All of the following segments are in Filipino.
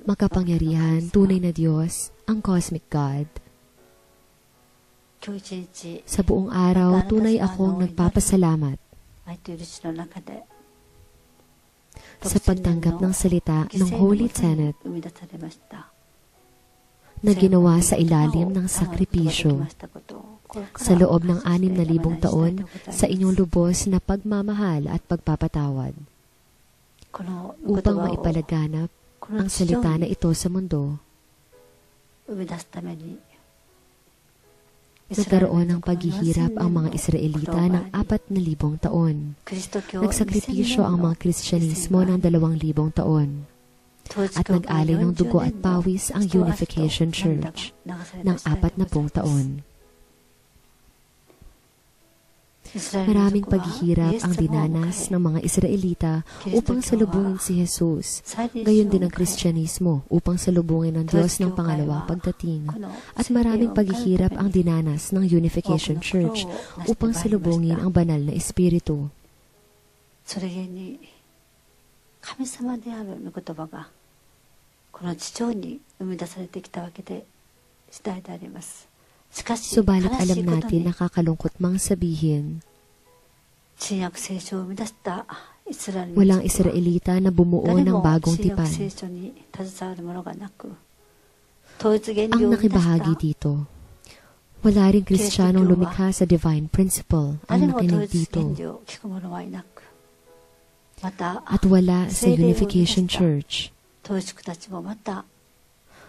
makapangyarihan, tunay na Diyos, ang Cosmic God. Sa buong araw, tunay akong nagpapasalamat sa pagtanggap ng salita ng Holy Tenet na ginawa sa ilalim ng sakripisyo sa loob ng 6,000 taon sa inyong lubos na pagmamahal at pagpapatawad upang maipalaganap ang salita na ito sa mundo. Nagkaroon ng paghihirap ang mga Israelita ng 4,000 taon. Nagsakripisyo ang mga Kristyanismo ng 2,000 taon. At nag-alay ng dugo at pawis ang Unification Church ng 40 taon. Maraming paghihirap ang dinanas ng mga Israelita upang salubungin si Jesus. Gayon din ang Kristyanismo upang salubungin ng Diyos ng pangalawang pagdating. At maraming paghihirap ang dinanas ng Unification Church upang salubungin ang banal na Espiritu. Subalit alam natin na kakalungkot mang sabihin, walang Israelita na bumuo ng bagong tipan. Ang nakibahagi dito, wala ring Kristiyanong lumikha sa divine principle ang nakinig dito. At wala sa Unification Church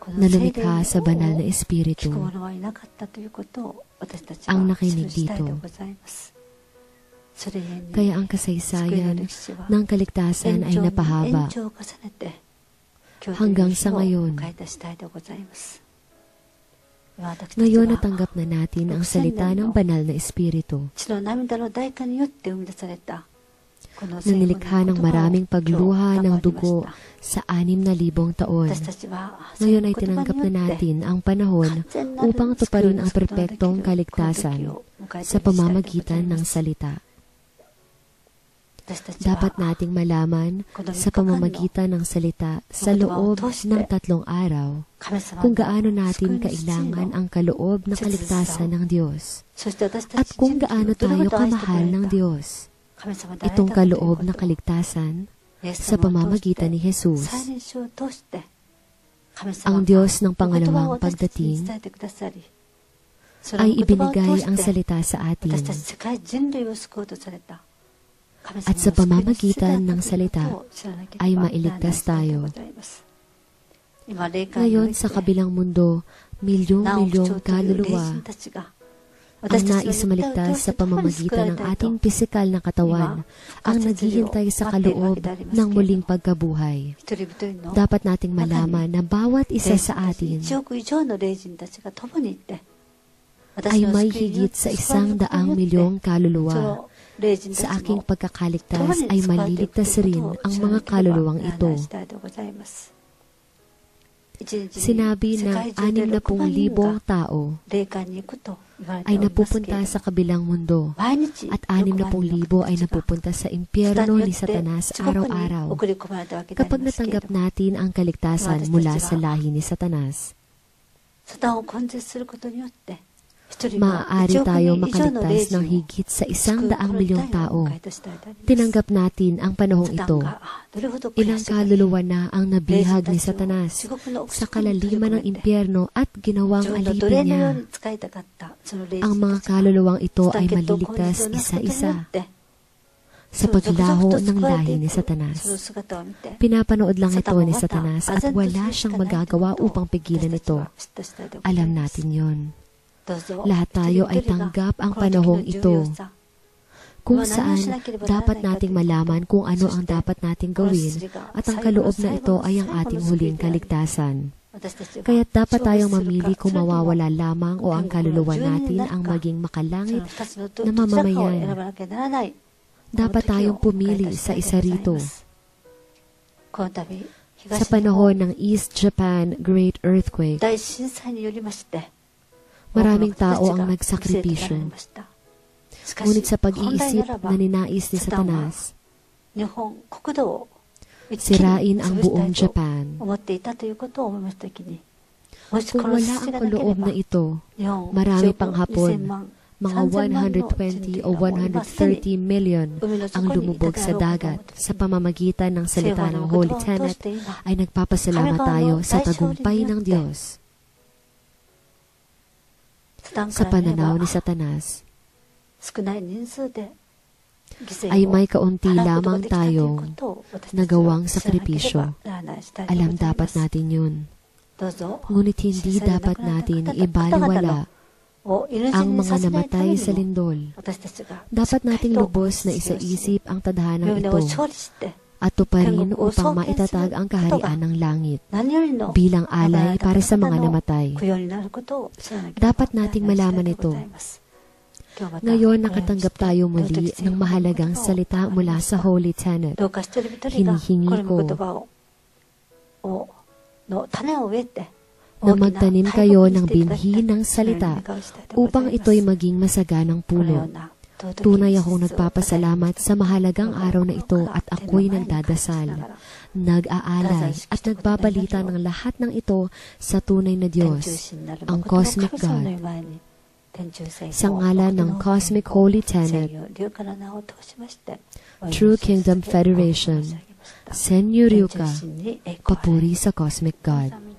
na lumikha sa banal na Espiritu ang nakinig dito. Kaya ang kasaysayan ng kaligtasan ay napahaba hanggang sa ngayon. Ngayon natanggap na natin ang salita ng banal na Espiritu na nilikha ng maraming pagluha ng dugo sa 6,000 taon. Ngayon ay tinanggap na natin ang panahon upang tuparin ang perpektong kaligtasan sa pamamagitan ng salita. Dapat nating malaman sa pamamagitan ng salita sa loob ng 3 araw kung gaano natin kailangan ang kaloob na kaligtasan ng Diyos at kung gaano tayo kamahal ng Diyos. Itong kaloob na kaligtasan sa pamamagitan ni Jesus. Ang Diyos ng pangalawang pagdating ay ibinigay ang salita sa atin. At sa pamamagitan ng salita ay mailigtas tayo. Ngayon sa kabilang mundo, milyong-milyong kaluluwa ang nais maligtas sa pamamagitan ng ating pisikal na katawan ang naghihintay sa kaloob ng muling pagkabuhay. Dapat nating malaman na bawat isa sa atin ay may higit sa 100 milyong kaluluwa. Sa aking pagkakaligtas ay maliligtas rin ang mga kaluluwang ito. Sinabi na 60,000 tao ay napupunta sa kabilang mundo at 60,000 ay napupunta sa impyerno ni Satanas araw-araw kapag natanggap natin ang kaligtasan mula sa lahi ni Satanas. Maaari tayo makaligtas ng higit sa 100 milyong tao. Tinanggap natin ang panahong ito. Ilang kaluluwa na ang nabihag ni Satanas sa kalaliman ng impyerno at ginawang alipin niya. Ang mga kaluluwang ito ay maliligtas isa-isa sa paglaho ng lahi ni Satanas. Pinapanood lang ito ni Satanas at wala siyang magagawa upang pigilan ito. Alam natin yon. Lahat tayo ay tanggap ang panahong ito, kung saan dapat nating malaman kung ano ang dapat nating gawin at ang kaloob na ito ay ang ating huling kaligtasan. Kaya dapat tayong mamili kung mawawala lamang o ang kaluluwa natin ang maging makalangit na mamamayan. Dapat tayong pumili sa isa rito. Sa panahon ng East Japan Great Earthquake, maraming tao ang nagsakripisyo. Ngunit sa pag-iisip na ninais ni Satanas, sirain ang buong Japan. Kung wala ang kaloob na ito, marami pang Hapon, mga 120 o 130 million ang lumubog sa dagat sa pamamagitan ng salita ng Holy Tenet ay nagpapasalamat tayo sa tagumpay ng Diyos. Sa pananaw ni Satanas, ay may kaunti lamang tayong nagawang sakripisyo. Alam dapat natin yun. Ngunit hindi dapat natin ibaliwala ang mga namatay sa lindol. Dapat nating lubos na isaisip ang tadhanang ito at tuparin upang maitatag ang kaharian ng langit bilang alay para sa mga namatay. Dapat nating malaman ito. Ngayon nakatanggap tayo muli ng mahalagang salita mula sa Holy Tenet. Hinihingi ko na magtanim kayo ng binhi ng salita upang ito'y maging masaganang puno. Tunay akong nagpapasalamat sa mahalagang araw na ito at ako'y nagdadasal, nag-aalay at nagbabalita ng lahat ng ito sa tunay na Diyos, ang Cosmic God. Sa ngalan ng Cosmic Holy Tenet, True Kingdom Federation, Senyu Ryuka, papuri sa Cosmic God.